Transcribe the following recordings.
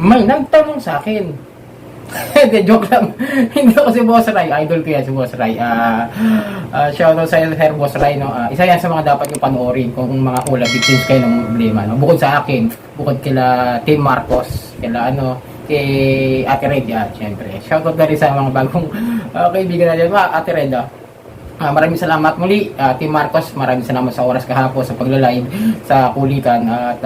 may nagtanong sa akin. Hindi, joke lang. Hindi ako si Boss Ray. Idol ko yan si Boss Ray. Shoutout sa Sir Boss Ray. No? Isa yan sa mga dapat yung panoorin kung mga ula victims kayo ng problema. No? Bukod sa akin, bukod kila Tim Marcos, kay Ate Red yan, syempre. Shoutout na rin sa mga bagong kaibigan natin. Ate Red, maraming salamat muli, Team Marcos. Maraming salamat sa oras kahapon sa pagla-live sa kulitan. At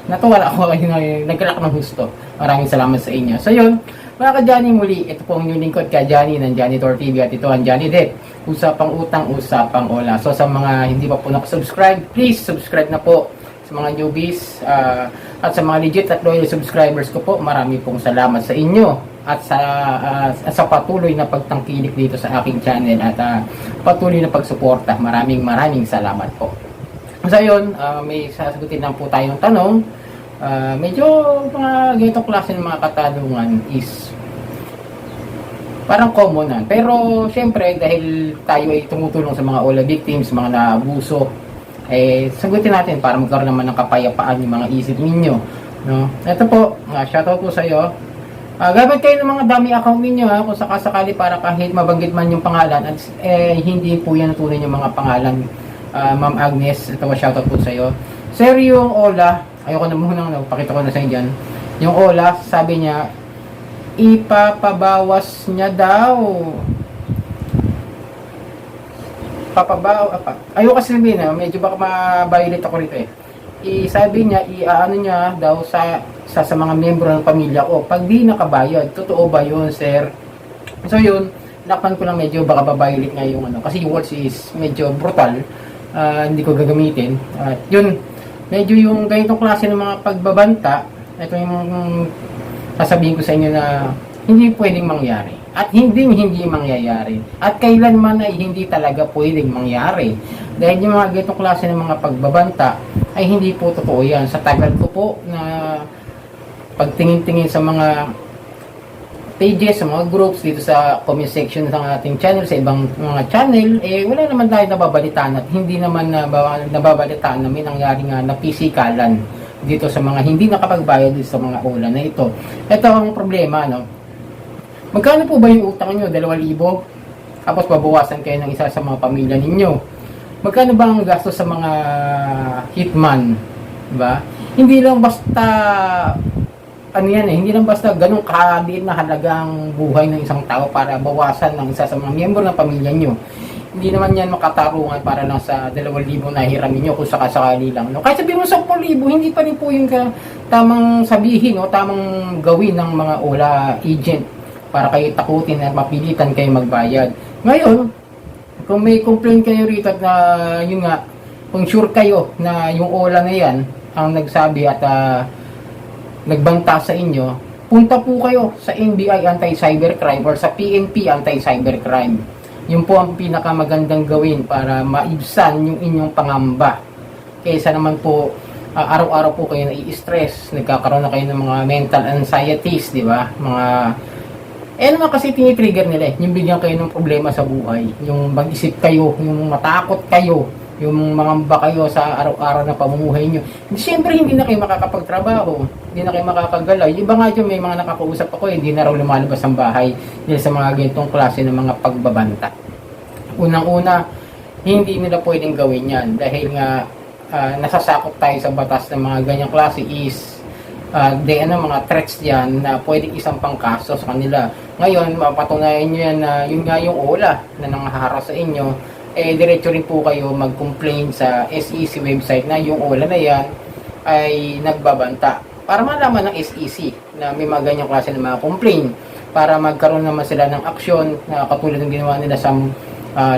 natuwa ako ngayon, nagkalak ng gusto. Maraming salamat sa inyo. So yun, mga ka-Johnny, muli, ito po ang inyong lingkod ka-Johnny ng Janitor TV at ito ang Johnny Det. Usapang utang, usapang ola. So sa mga hindi pa po nakasubscribe, please subscribe na po. Sa mga newbies at sa mga legit at loyal subscribers ko po, marami pong salamat sa inyo at sa patuloy na pagtangkilik dito sa aking channel at patuloy na pagsuporta. Maraming salamat po. So yun, may sasagutin lang po tayong tanong. Medyo mga ganitong klase ng mga katanungan is parang common na. Pero syempre dahil tayo ay tumutulong sa mga OLA victims, mga naabuso, sagutin natin para magkaroon naman ng kapayapaan yung mga isip ninyo, no? Ito po, shoutout po sa iyo. Gamit kayo ng mga dummy account ninyo, kung sakasakali, para kahit mabanggit man yung pangalan at hindi po yan tunay yung mga pangalan. Ma'am Agnes, ito po, shoutout po sa iyo. Sir, yung Ola, ayoko na muna, pakita ko na sa inyo dyan. Yung Ola, sabi niya, ipapabawas niya daw. Ayoko kasi sabihin, medyo baka ma-violate ako rito sabi niya, iaano niya daw sa mga miyembro ng pamilya ko pag di nakabayad. Totoo ba yun, sir? So yun, nakpan ko lang medyo baka ba-violate nga yung kasi yung words is medyo brutal. Hindi ko gagamitin. Yun, medyo yung ganitong klase ng mga pagbabanta, ito yung sasabihin ko sa inyo na hindi pwedeng mangyari. At hindi mangyayari. At kailanman ay hindi talaga pwedeng mangyari. Dahil yung mga ganitong klase ng mga pagbabanta ay hindi po totoo yan. Sa tagal ko po na pagtingin-tingin sa mga pages, sa mga groups dito sa comment section ng ating channel, sa ibang mga channel, wala naman tayo nababalitaan at hindi naman nababalitaan namin nangyari nga na pisikalan dito sa mga hindi nakapagbayad dito sa mga ulan na ito. Ito ang problema, no? Magkano po ba yung utang nyo? 2,000? Tapos babawasan kayo ng isa sa mga pamilya ninyo. Magkano ba ang gasto sa mga hitman? Diba? Hindi lang basta hindi lang basta ganun kaliit na halagang buhay ng isang tao para bawasan ng isa sa mga miyembro ng pamilya nyo. Hindi naman yan makatarungan para lang sa 2,000 na hiramin nyo kung sakasakali lang. No? Kahit sabihin mo 10,000, hindi pa rin po yung tamang sabihin o tamang gawin ng mga OLA agent para kayo takutin at mapilitan kayo magbayad. Ngayon, kung may complaint kayo rito at yun nga, kung sure kayo na yung OLA na yan ang nagsabi at nagbanta sa inyo, punta po kayo sa NBI Anti-Cybercrime or sa PNP Anti-Cybercrime. Yun po ang pinakamagandang gawin para maibsan yung inyong pangamba. Kaysa naman po araw-araw po kayo nai-stress, nagkakaroon na kayo ng mga mental anxieties, di ba? Naman kasi tinitrigger nila yung bigyan kayo ng problema sa buhay, yung mag-isip kayo, yung matakot kayo, yung mangamba kayo sa araw-araw na pamumuhay nyo. Siyempre hindi na kayo makakapagtrabaho, hindi na kayo makakagalaw. Yung iba nga dyan, may mga nakakausap ako, hindi na raw lumalabas ang bahay dahil sa mga ganitong klase ng mga pagbabanta. Unang-una, hindi nila pwedeng gawin yan dahil nga nasasakop tayo sa batas ng mga ganyang klase is mga threats yan na pwedeng isang pangkaso sa kanila. Ngayon, mapatunayan nyo yan na yun nga yung OLA na nangaharas sa inyo, diretso rin po kayo mag-complain sa SEC website na yung OLA na yan ay nagbabanta. Para malaman ng SEC na may mga ganyang klase ng mga complaint, para magkaroon naman sila ng aksyon na katulad ng ginawa nila sa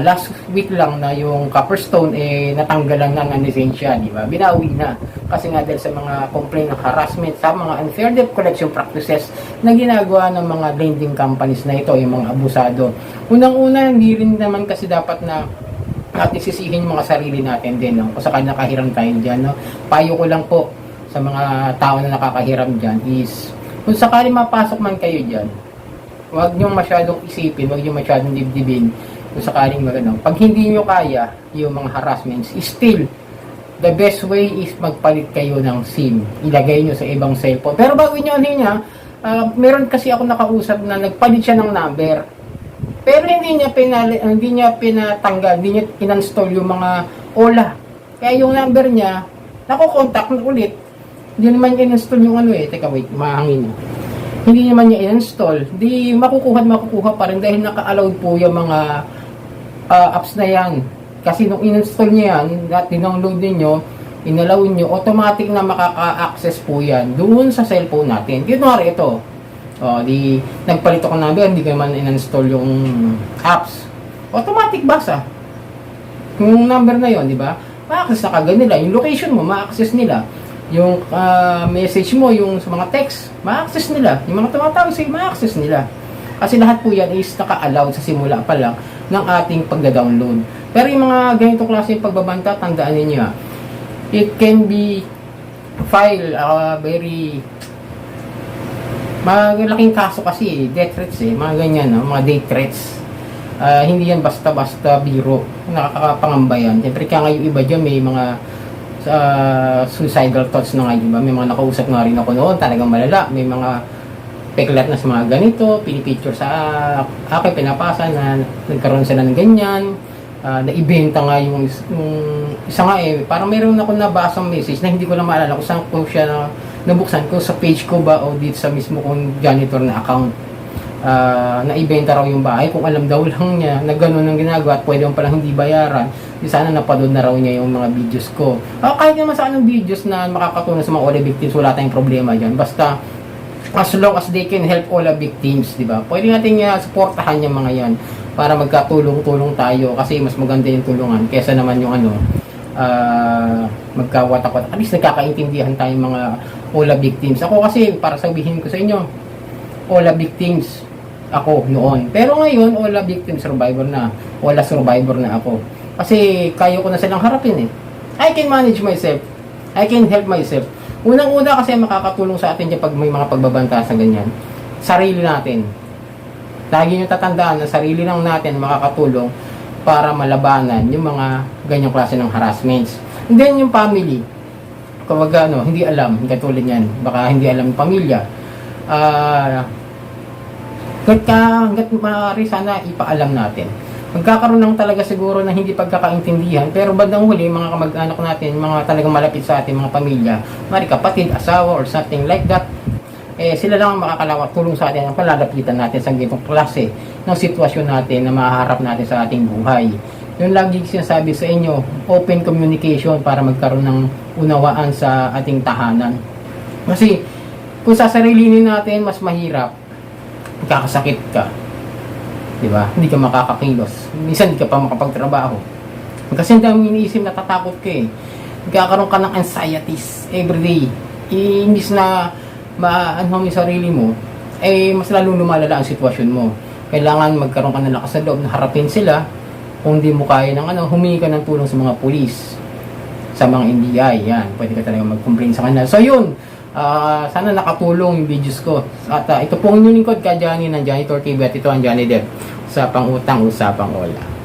last week lang na yung Copperstone natanggalan na ng lisensya, di ba? Binawi na kasi nga dahil sa mga complaint ng harassment, sa mga unfair debt collection practices na ginagawa ng mga lending companies na ito, yung mga abusado. Unang-una, hindi rin naman kasi dapat na natin sisihin yung mga sarili natin din, no? Kung sakali nakahiram tayo dyan, no? Payo ko lang po sa mga tao na nakakahiram dyan is kung sakali mapasok man kayo dyan, huwag nyo masyadong isipin, huwag nyo masyadong dibdibin kung sakaling magano. Pag hindi nyo kaya yung mga harassments, still the best way is magpalit kayo ng SIM. Ilagay nyo sa ibang cellphone. Pero bago nyo niya, meron kasi ako nakausap na nagpalit siya ng number. Pero hindi niya pinatanggal, hindi niya in-install yung mga OLA. Kaya yung number niya, nakokontak ulit. Hindi naman niya in-install yung Teka wait, mahangin na. Hindi naman niya in-install. Di makukuha pa rin dahil naka-allowed po yung mga apps na yan. Kasi nung in-install niya yan, at dinownload niyo, inalaw niyo, automatic na makaka-access po yan doon sa cellphone natin. Kunwari ito, di nagpalit ako ng number, hindi ko naman in-install yung apps. Automatic basa. Yung number na yon, di ba? Ma-access na kagad nila. Yung location mo, ma-access nila. Yung message mo, yung sa mga text, ma-access nila. Yung mga tumatawag sa'yo, ma-access nila. Kasi lahat po yan is naka-allowed sa simula pa lang ng ating pagda-download. Pero yung mga ganitong klase yung pagbabanta, tandaan ninyo, it can be file very malaking kaso kasi death threats mga ganyan, mga date threats. Hindi yan basta-basta biro, nakakapangamba yan. Siyempre kaya ngayon iba dyan, may mga suicidal thoughts na nga, diba? May mga nakausap nga rin ako noon, talagang malala. May mga peklat na sa mga ganito, pinipicture sa akin, pinapasa na nagkaroon sila ng ganyan. Na-ibenta nga yung isa nga parang meron ako nabasang message na hindi ko lang maalala kung saan ko siya nabuksan ko, sa page ko ba o dito sa mismo kong janitor na account. Na-ibenta raw yung bahay, kung alam daw lang niya na gano'n ang ginagawa at pwede mo palang hindi bayaran, di sana napanood na raw niya yung mga videos ko. Kahit naman sa anong videos na makakatulong sa mga OLA victims, wala tayong problema dyan. Basta as long as they can help OLA victims, di ba? Pwede natin supportahan yung mga yan para magkatulong-tulong tayo, kasi mas maganda yung tulungan kesa naman yung magkawatak-watak. At least nagkakaintindihan tayong mga OLA victims. Ako kasi, para sabihin ko sa inyo, OLA victims ako noon. Pero ngayon, OLA victim survivor na. OLA survivor na ako. Kasi kaya ko na silang harapin I can manage myself. I can help myself. Unang-una kasi makakatulong sa atin dyan pag may mga pagbabanta sa ganyan. Sarili natin. Lagi nyo tatandaan na sarili lang natin makakatulong para malabanan yung mga ganyang klase ng harassments. And then yung family, kapag hindi alam, katulad yan, baka hindi alam yung pamilya, hanggat maaari sana ipaalam natin. Magkakaroon lang talaga siguro ng hindi pagkakaintindihan, pero bandang huli, mga kamag-anak natin, mga talagang malapit sa ating mga pamilya, mari kapatid, asawa, or something like that, sila lang ang makakalawat tulong sa atin ang palalapitan natin sa ganitong klase ng sitwasyon natin na maharap natin sa ating buhay. Yung lagi sinasabi sa inyo, open communication para magkaroon ng unawaan sa ating tahanan. Kasi kung sasarilinin natin, mas mahirap, kakasakit ka. Diba? Hindi ka makakakilos. Minsan hindi ka pa makapagtrabaho. Kasi ang dami iniisip, natatakot ka Magkakaroon ka ng anxieties everyday. Imbis na maanhong yung sarili mo, mas lalong lumalala ang sitwasyon mo. Kailangan magkaroon ka ng lakas na loob na harapin sila. Kung di mo kaya ng humingi ka ng tulong sa mga pulis, sa mga NBI, yan. Pwede ka talaga mag-complain sa kanila. So yun, sana nakatulong yung videos ko. At ito pong inyong lingkod ka, Johnny ng Janitor TV, at ito ang Johnny Dev sa Pangutang Usapang OLA.